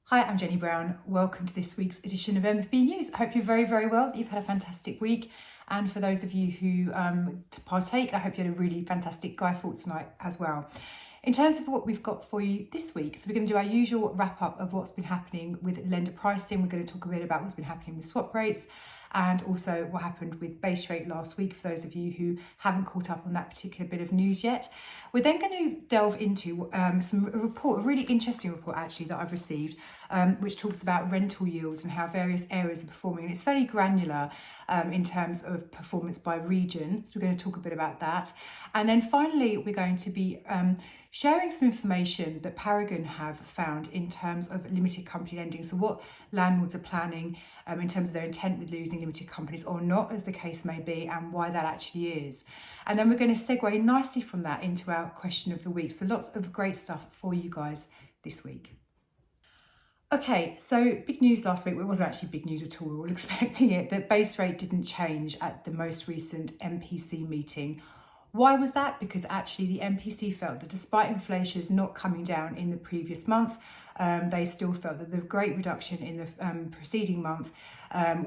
Hi, I'm Jenny Brown. Welcome to this week's edition of MFB News. I hope you're very, very well. You've had a fantastic week. And for those of you who partake, I hope you had a really fantastic Guy Fawkes night as well. In terms of what we've got for you this week, so we're going to do our usual wrap up of what's been happening with lender pricing. We're going to talk a bit about what's been happening with swap rates and also what happened with base rate last week for those of you who haven't caught up on that particular bit of news yet. We're then going to delve into a really interesting report actually that I've received, which talks about rental yields and how various areas are performing. And it's fairly granular in terms of performance by region. So we're going to talk a bit about that. And then finally, we're going to be sharing some information that Paragon have found in terms of limited company lending. So what landlords are planning in terms of their intent with losing limited companies or not, as the case may be, and why that actually is. And then we're going to segue nicely from that into our question of the week. So lots of great stuff for you guys this week. Okay, so big news last week. Well, it wasn't actually big news at all. We were all expecting it. The base rate didn't change at the most recent MPC meeting. Why was that? Because actually the MPC felt that despite inflation not coming down in the previous month, they still felt that the great reduction in the preceding month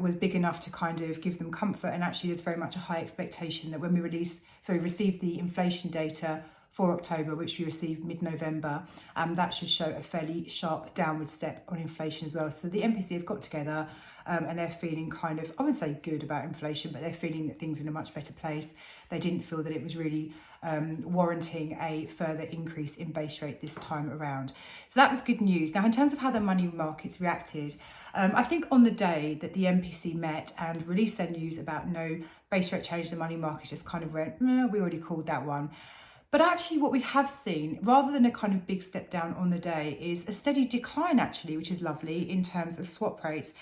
was big enough to kind of give them comfort. And actually there's very much a high expectation that when we receive the inflation data for October, which we received mid-November, that should show a fairly sharp downward step on inflation as well. So the MPC have got together and they're feeling kind of, I wouldn't say good about inflation, but they're feeling that things are in a much better place. They didn't feel that it was really warranting a further increase in base rate this time around. So that was good news. Now, in terms of how the money markets reacted, I think on the day that the MPC met and released their news about no base rate change, the money markets just kind of went, we already called that one. But actually what we have seen, rather than a kind of big step down on the day, is a steady decline actually, which is lovely in terms of swap rates.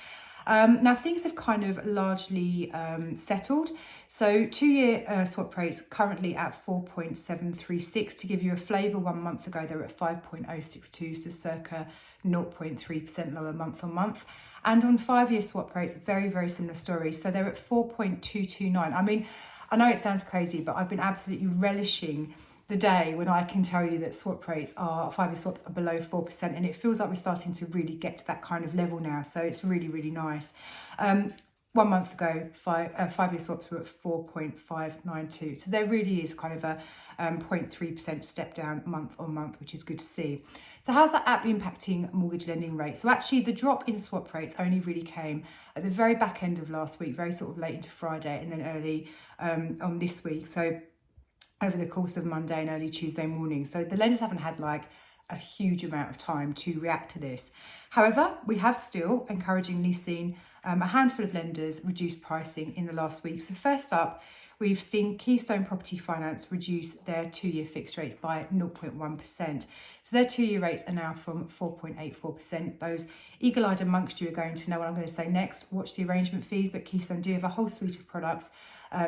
Now things have kind of largely settled. So 2-year swap rates currently at 4.736. To give you a flavour, 1 month ago they were at 5.062, so circa 0.3% lower month on month. And on 5-year swap rates, very, very similar story. So they're at 4.229. I mean, I know it sounds crazy, but I've been absolutely relishing the day when I can tell you that swap rates are, 5-year swaps are below 4%, and it feels like we're starting to really get to that kind of level now. So it's really, really nice. 1 month ago, 5-year swaps were at 4.592. So there really is kind of a 0.3% step down month on month, which is good to see. So how's that app impacting mortgage lending rates? So actually the drop in swap rates only really came at the very back end of last week, very sort of late into Friday and then early on this week. So over the course of Monday and early Tuesday morning. So the lenders haven't had like a huge amount of time to react to this. However, we have still encouragingly seen a handful of lenders reduce pricing in the last week. So first up, we've seen Keystone Property Finance reduce their 2-year fixed rates by 0.1%. So their 2-year rates are now from 4.84%. Those eagle-eyed amongst you are going to know what I'm going to say next. Watch the arrangement fees, but Keystone do have a whole suite of products.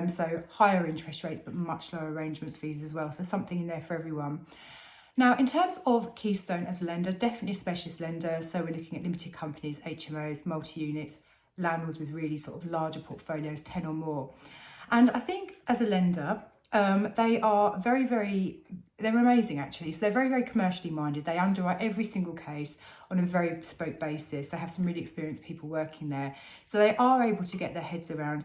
So higher interest rates, but much lower arrangement fees as well. So something in there for everyone. Now, in terms of Keystone as a lender, definitely a specialist lender. So we're looking at limited companies, HMOs, multi-units, landlords with really sort of larger portfolios, 10 or more. And I think as a lender, they are they're amazing actually. So they're very, very commercially minded. They underwrite every single case on a very bespoke basis. They have some really experienced people working there. So they are able to get their heads around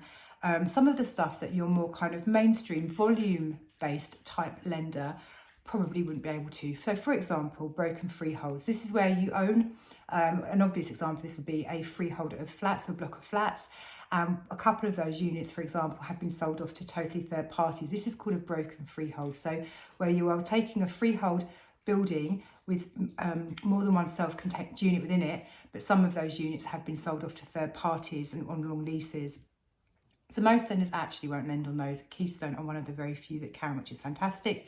some of the stuff that your more kind of mainstream volume-based type lender probably wouldn't be able to. So for example, broken freeholds. This is where you own, an obvious example, this would be a freehold of flats or block of flats. A couple of those units, for example, have been sold off to totally third parties. This is called a broken freehold. So where you are taking a freehold building with more than one self-contained unit within it, but some of those units have been sold off to third parties and on long leases. So most lenders actually won't lend on those. Keystone are one of the very few that can, which is fantastic.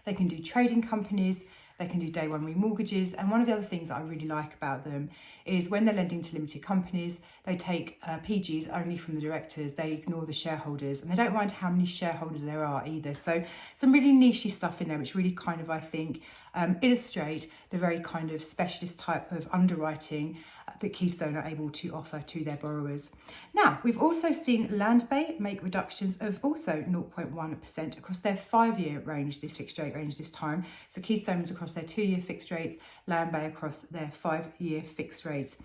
They can do trading companies, they can do day one remortgages. And one of the other things that I really like about them is when they're lending to limited companies, they take PGs only from the directors, they ignore the shareholders, and they don't mind how many shareholders there are either. So some really niche stuff in there, which really kind of, I think, illustrate the very kind of specialist type of underwriting that Keystone are able to offer to their borrowers. Now, we've also seen Landbay make reductions of also 0.1% across their 5-year range, this fixed rate range this time. So Keystone was across across their 2-year fixed rates, Land Bay across their 5-year fixed rates.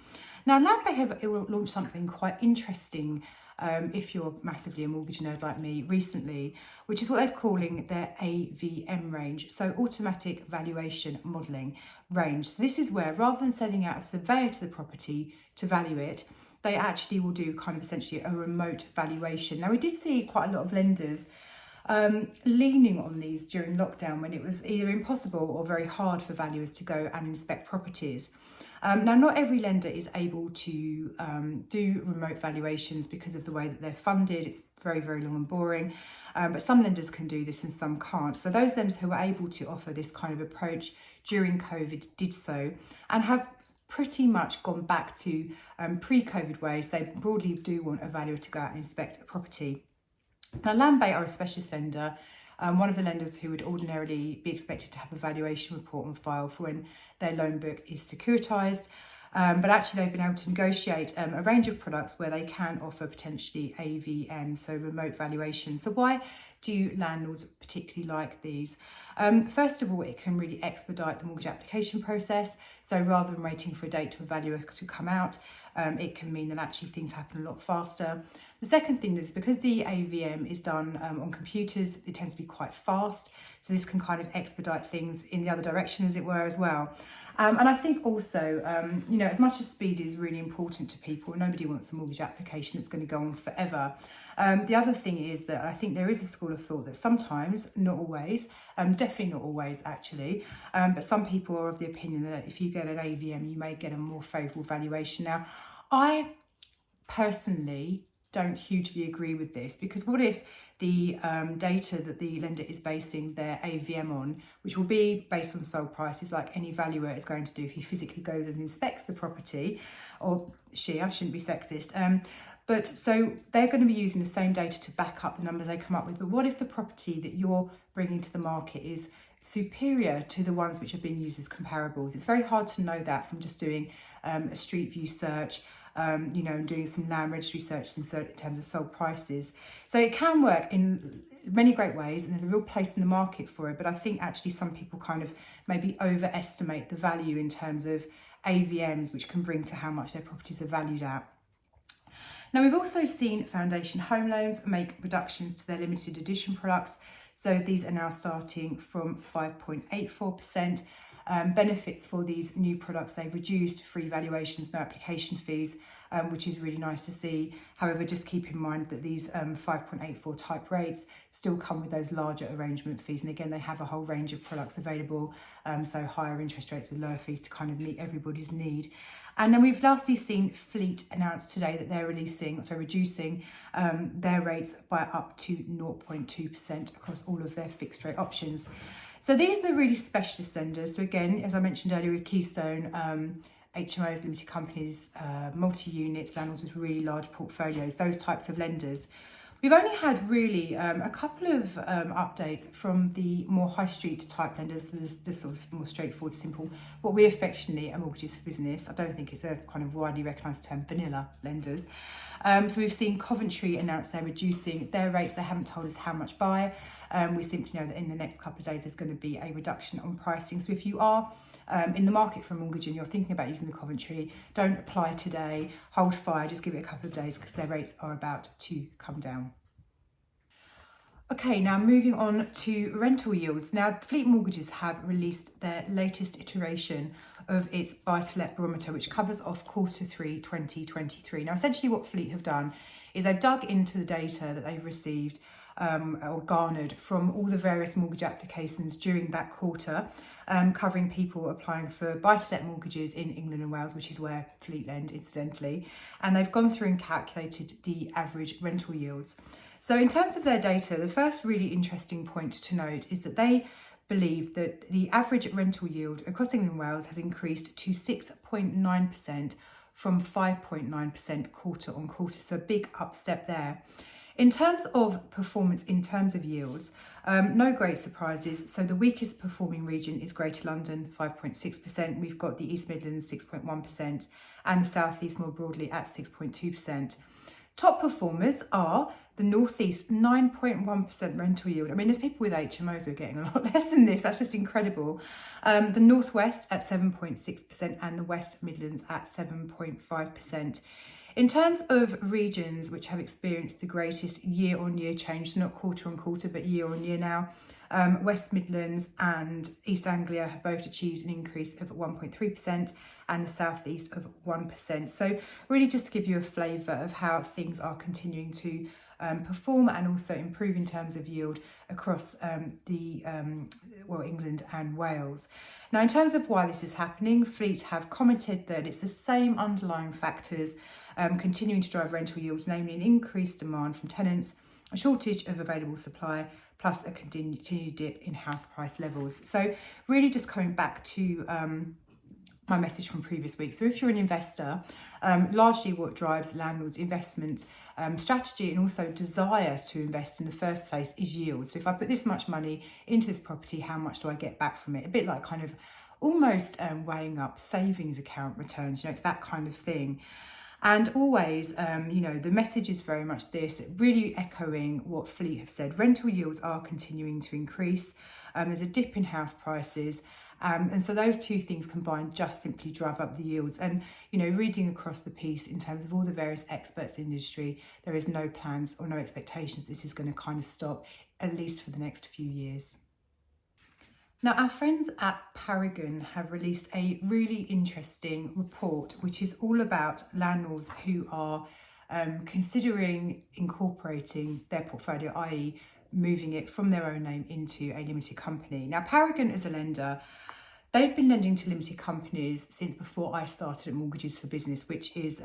Now, Land Bay have launched something quite interesting if you're massively a mortgage nerd like me recently, which is what they're calling their AVM range, so automatic valuation modelling range. So this is where, rather than sending out a surveyor to the property to value it, they actually will do kind of essentially a remote valuation. Now, we did see quite a lot of lenders leaning on these during lockdown when it was either impossible or very hard for valuers to go and inspect properties. Now, not every lender is able to do remote valuations because of the way that they're funded. It's very, very long and boring. But some lenders can do this and some can't. So those lenders who were able to offer this kind of approach during COVID did so, and have pretty much gone back to pre-COVID ways. They broadly do want a valuer to go out and inspect a property. Now, Land Bay are a specialist lender. One of the lenders who would ordinarily be expected to have a valuation report on file for when their loan book is securitised. But actually they've been able to negotiate a range of products where they can offer potentially AVM, so remote valuation. So why do landlords particularly like these? First of all, it can really expedite the mortgage application process. So rather than waiting for a date to a valuer to come out, it can mean that actually things happen a lot faster. The second thing is because the AVM is done on computers, it tends to be quite fast. So this can kind of expedite things in the other direction, as it were, as well. And I think also, as much as speed is really important to people, nobody wants a mortgage application that's going to go on forever. The other thing is that I think there is a school of thought that sometimes, not always, definitely not always actually, but some people are of the opinion that if you get an AVM, you may get a more favourable valuation. Now, I personally don't hugely agree with this, because what if the data that the lender is basing their AVM on, which will be based on sold prices like any valuer is going to do if he physically goes and inspects the property, or she, I shouldn't be sexist, but so they're going to be using the same data to back up the numbers they come up with. But what if the property that you're bringing to the market is superior to the ones which are being used as comparables? It's very hard to know that from just doing a street view search, and doing some land registry search in terms of sold prices. So it can work in many great ways, and there's a real place in the market for it. But I think actually some people kind of maybe overestimate the value in terms of AVMs, which can bring to how much their properties are valued at. Now, we've also seen foundation home loans make reductions to their limited edition products. So these are now starting from 5.84%. Benefits for these new products, they've reduced free valuations, no application fees, which is really nice to see. However, just keep in mind that these 5.84 type rates still come with those larger arrangement fees. And again, they have a whole range of products available, so higher interest rates with lower fees to kind of meet everybody's need. And then we've lastly seen Fleet announce today that they're reducing their rates by up to 0.2% across all of their fixed rate options. So these are the really specialist lenders. So again, as I mentioned earlier with Keystone, HMOs, limited companies, multi-units, landlords with really large portfolios, those types of lenders. We've only had really a couple of updates from the more high street type lenders, the sort of more straightforward, simple, what we affectionately are mortgages for business. I don't think it's a kind of widely recognised term, vanilla lenders. So we've seen Coventry announce they're reducing their rates. They haven't told us how much by. We simply know that in the next couple of days there's going to be a reduction on pricing. So if you are in the market for a mortgage and you're thinking about using the Coventry, don't apply today, hold fire, just give it a couple of days because their rates are about to come down. Okay, now moving on to rental yields. Now, Fleet Mortgages have released their latest iteration of its buy-to-let barometer, which covers off Q3 2023. Now, essentially what Fleet have done is they've dug into the data that they've received or garnered from all the various mortgage applications during that quarter, covering people applying for buy-to-let mortgages in England and Wales, which is where Fleet lend, incidentally. And they've gone through and calculated the average rental yields. So in terms of their data, the first really interesting point to note is that they believe that the average rental yield across England and Wales has increased to 6.9% from 5.9% quarter on quarter. So a big up step there. In terms of performance, in terms of yields, no great surprises. So the weakest performing region is Greater London, 5.6%. We've got the East Midlands, 6.1%, and the South East more broadly at 6.2%. Top performers are The northeast, 9.1% rental yield. I mean, there's people with HMOs who are getting a lot less than this. That's just incredible. The northwest at 7.6% and the West Midlands at 7.5%. In terms of regions which have experienced the greatest year-on-year change, so not quarter-on-quarter, but year-on-year now, West Midlands and East Anglia have both achieved an increase of 1.3% and the South East of 1%. So really just to give you a flavour of how things are continuing to perform and also improve in terms of yield across England and Wales. Now, in terms of why this is happening, Fleet have commented that it's the same underlying factors continuing to drive rental yields, namely an increased demand from tenants, a shortage of available supply, plus a continued dip in house price levels. So really just coming back to my message from previous week. So if you're an investor, largely what drives landlords' investment strategy and also desire to invest in the first place is yield. So if I put this much money into this property, how much do I get back from it? A bit like kind of almost weighing up savings account returns, it's that kind of thing. And always, the message is very much this, really echoing what Fleet have said. Rental yields are continuing to increase. There's a dip in house prices. And so those two things combined just simply drive up the yields. And, reading across the piece in terms of all the various experts in the industry, there is no plans or no expectations this is going to kind of stop, at least for the next few years. Now, our friends at Paragon have released a really interesting report, which is all about landlords who are considering incorporating their portfolio, i.e. moving it from their own name into a limited company. Now, Paragon as a lender, they've been lending to limited companies since before I started at Mortgages for Business, which is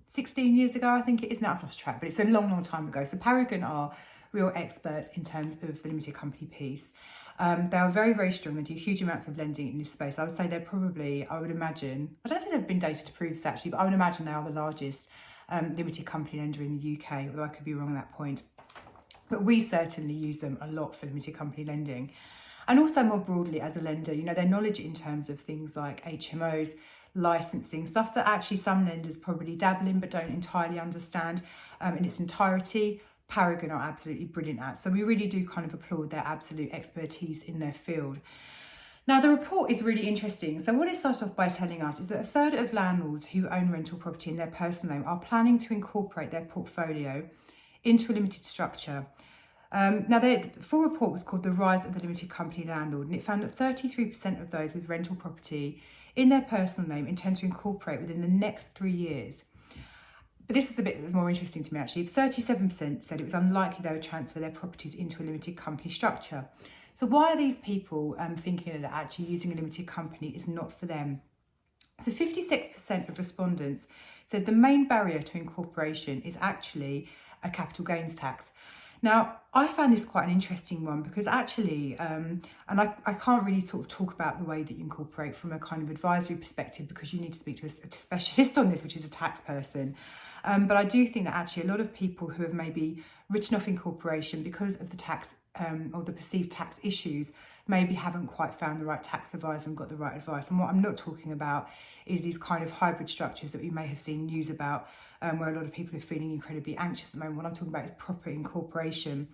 16 years ago, I think it is now. I've lost track, but it's a long, long time ago. So Paragon are real experts in terms of the limited company piece. They are very, very strong. They do huge amounts of lending in this space. I would say they're probably, I would imagine, I don't think there's been data to prove this actually, but I would imagine they are the largest limited company lender in the UK, although I could be wrong on that point. But we certainly use them a lot for limited company lending. And also more broadly as a lender, their knowledge in terms of things like HMOs, licensing, stuff that actually some lenders probably dabble in but don't entirely understand in its entirety. Paragon are absolutely brilliant at. So we really do kind of applaud their absolute expertise in their field. Now, the report is really interesting. So what it started off by telling us is that a third of landlords who own rental property in their personal name are planning to incorporate their portfolio into a limited structure. Now, the full report was called The Rise of the Limited Company Landlord, and it found that 33% of those with rental property in their personal name intend to incorporate within the next 3 years. But this was the bit that was more interesting to me actually. 37% said it was unlikely they would transfer their properties into a limited company structure. So why are these people thinking that actually using a limited company is not for them? So 56% of respondents said the main barrier to incorporation is actually a capital gains tax. Now, I found this quite an interesting one because actually, and I can't really sort of talk about the way that you incorporate from a kind of advisory perspective because you need to speak to a specialist on this, which is a tax person. But I do think that actually a lot of people who have maybe written off incorporation because of the tax or the perceived tax issues maybe haven't quite found the right tax advisor and got the right advice. And what I'm not talking about is these kind of hybrid structures that we may have seen news about where a lot of people are feeling incredibly anxious at the moment. What I'm talking about is proper incorporation.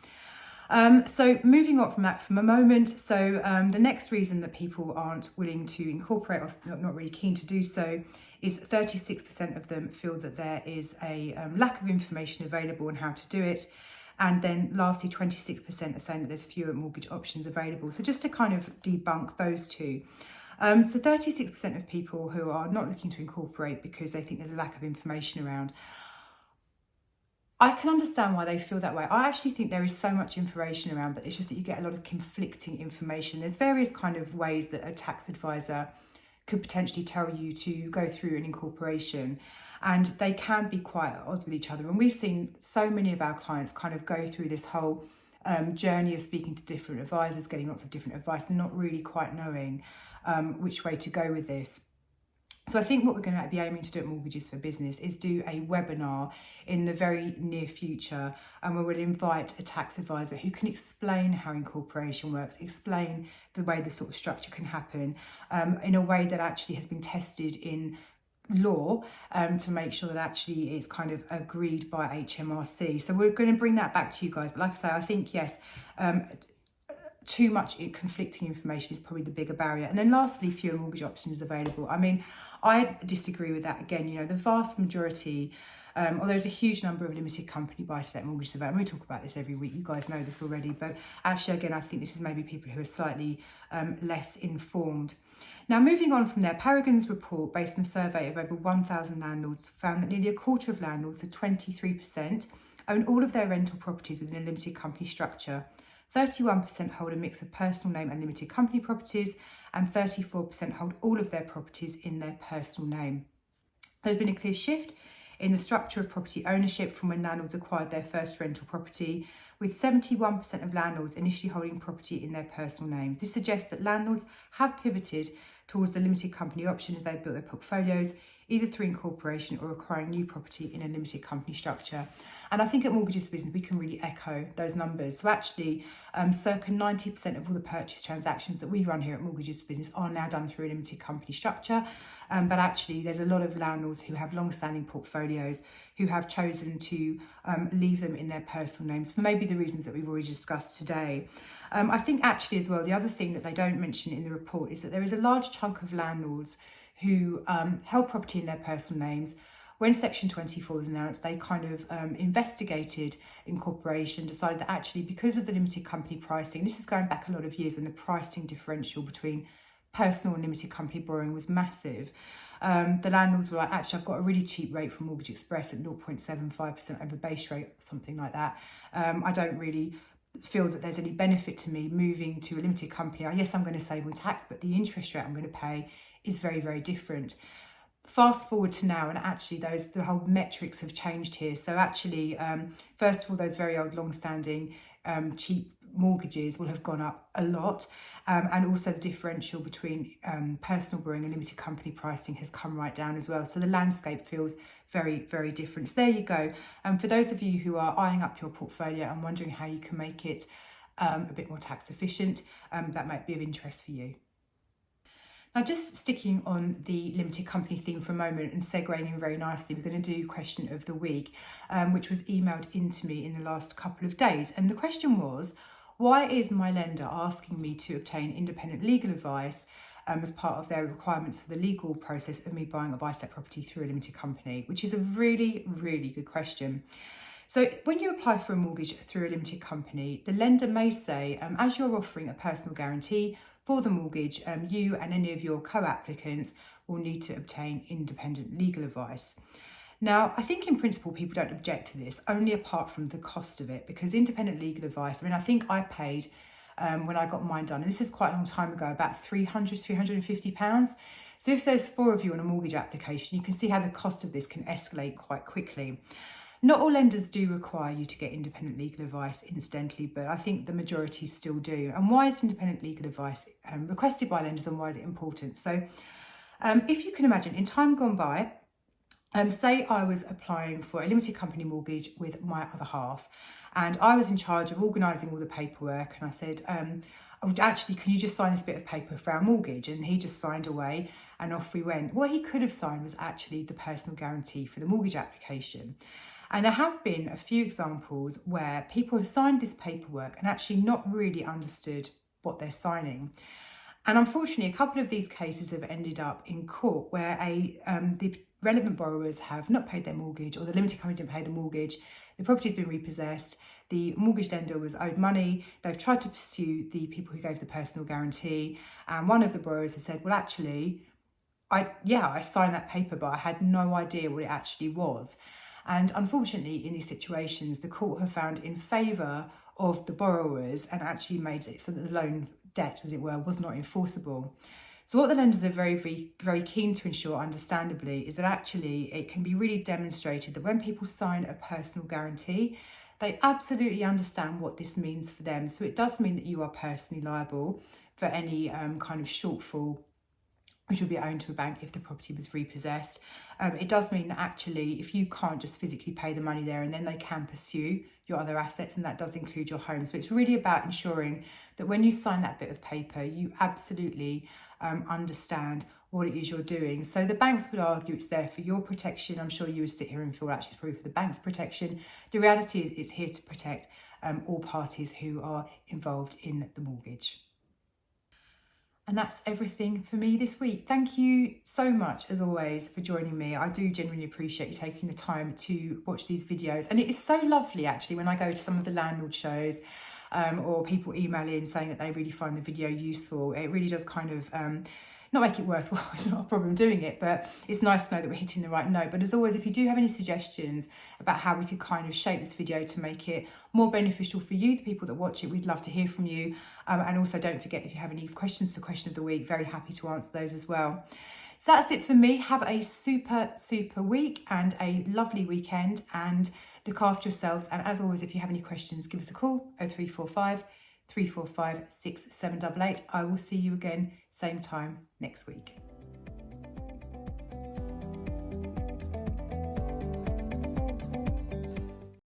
So moving on from that for a moment. So the next reason that people aren't willing to incorporate or not really keen to do so is 36% of them feel that there is a lack of information available on how to do it. And then lastly, 26% are saying that there's fewer mortgage options available. So just to kind of debunk those two. So 36% of people who are not looking to incorporate because they think there's a lack of information around. I can understand why they feel that way. I actually think there is so much information around, but it's just that you get a lot of conflicting information. There's various kind of ways that a tax advisor could potentially tell you to go through an incorporation, and they can be quite at odds with each other. And we've seen so many of our clients kind of go through this whole journey of speaking to different advisors, getting lots of different advice, and not really quite knowing which way to go with this. So I think what we're going to be aiming to do at Mortgages for Business is do a webinar in the very near future, and where we'll invite a tax advisor who can explain how incorporation works, explain the way the sort of structure can happen in a way that actually has been tested in law to make sure that actually it's kind of agreed by HMRC. So we're going to bring that back to you guys. But like I say, I think, yes, too much conflicting information is probably the bigger barrier. And then lastly, fewer mortgage options available. I mean, I disagree with that. Again, you know, the vast majority, or there's a huge number of limited company buy-to-let mortgages available. We talk about this every week. You guys know this already. But actually, again, I think this is maybe people who are slightly less informed. Now, moving on from there, Paragon's report, based on a survey of over 1,000 landlords, found that nearly a quarter of landlords, so 23%, own all of their rental properties within a limited company structure. 31% hold a mix of personal name and limited company properties, and 34% hold all of their properties in their personal name. There's been a clear shift in the structure of property ownership from when landlords acquired their first rental property, with 71% of landlords initially holding property in their personal names. This suggests that landlords have pivoted towards the limited company option as they built their portfolios, either through incorporation or acquiring new property in a limited company structure. And I think at Mortgages for Business, we can really echo those numbers. So actually, circa 90% of all the purchase transactions that we run here at Mortgages for Business are now done through a limited company structure. But actually, there's a lot of landlords who have long-standing portfolios who have chosen to leave them in their personal names for maybe the reasons that we've already discussed today. I think actually as well, the other thing that they don't mention in the report is that there is a large chunk of landlords who held property in their personal names. When Section 24 was announced, they kind of investigated incorporation, decided that actually because of the limited company pricing, this is going back a lot of years, and the pricing differential between personal and limited company borrowing was massive. The landlords were like, actually, I've got a really cheap rate from Mortgage Express at 0.75% over base rate, something like that. I don't really feel that there's any benefit to me moving to a limited company. Yes, I'm going to save on tax, but the interest rate I'm going to pay is very, very different. Fast forward to now, and actually the whole metrics have changed here. So actually, first of all, those very old, long-standing, cheap mortgages will have gone up a lot. And also the differential between personal borrowing and limited company pricing has come right down as well. So the landscape feels very, very different. So there you go. For those of you who are eyeing up your portfolio and wondering how you can make it a bit more tax efficient, that might be of interest for you. Now, just sticking on the limited company theme for a moment and segueing in very nicely, we're going to do question of the week, which was emailed into me in the last couple of days. And the question was, why is my lender asking me to obtain independent legal advice as part of their requirements for the legal process of me buying a buy-to-let property through a limited company? Which is a really, really good question. So when you apply for a mortgage through a limited company, the lender may say, as you're offering a personal guarantee for the mortgage, you and any of your co-applicants will need to obtain independent legal advice. Now, I think in principle, people don't object to this, only apart from the cost of it, because independent legal advice, I mean, I think I paid, when I got mine done, and this is quite a long time ago, about £350. So if there's 4 of you on a mortgage application, you can see how the cost of this can escalate quite quickly. Not all lenders do require you to get independent legal advice incidentally, but I think the majority still do. And why is independent legal advice requested by lenders, and why is it important? So if you can imagine, in time gone by, say I was applying for a limited company mortgage with my other half, and I was in charge of organising all the paperwork, and I said, actually, can you just sign this bit of paper for our mortgage? And he just signed away and off we went. What he could have signed was actually the personal guarantee for the mortgage application. And there have been a few examples where people have signed this paperwork and actually not really understood what they're signing. And unfortunately, a couple of these cases have ended up in court where the relevant borrowers have not paid their mortgage, or the limited company didn't pay the mortgage, the property's been repossessed, the mortgage lender was owed money, they've tried to pursue the people who gave the personal guarantee, and one of the borrowers has said, well, actually, I signed that paper, but I had no idea what it actually was. And unfortunately, in these situations, the court have found in favour of the borrowers and actually made it so that the loan debt, as it were, was not enforceable. So what the lenders are very, very, very keen to ensure, understandably, is that actually it can be really demonstrated that when people sign a personal guarantee, they absolutely understand what this means for them. So it does mean that you are personally liable for any kind of shortfall which would be owed to a bank if the property was repossessed. It does mean that actually if you can't just physically pay the money there and then they can pursue your other assets, and that does include your home. So it's really about ensuring that when you sign that bit of paper, you absolutely understand what it is you're doing. So the banks would argue it's there for your protection. I'm sure you would sit here and feel actually it's probably for the bank's protection. The reality is it's here to protect all parties who are involved in the mortgage. And that's everything for me this week. Thank you so much, as always, for joining me. I do genuinely appreciate you taking the time to watch these videos. And it is so lovely, actually, when I go to some of the landlord shows or people email in saying that they really find the video useful. It really does kind of not make it worthwhile. It's not a problem doing it, but it's nice to know that we're hitting the right note. But as always, if you do have any suggestions about how we could kind of shape this video to make it more beneficial for you, the people that watch it, we'd love to hear from you. And also don't forget, if you have any questions for Question of the Week, very happy to answer those as well. So that's it for me. Have a super week and a lovely weekend, and look after yourselves. And as always, if you have any questions, give us a call, 0345 345 6788. I will see you again, same time next week.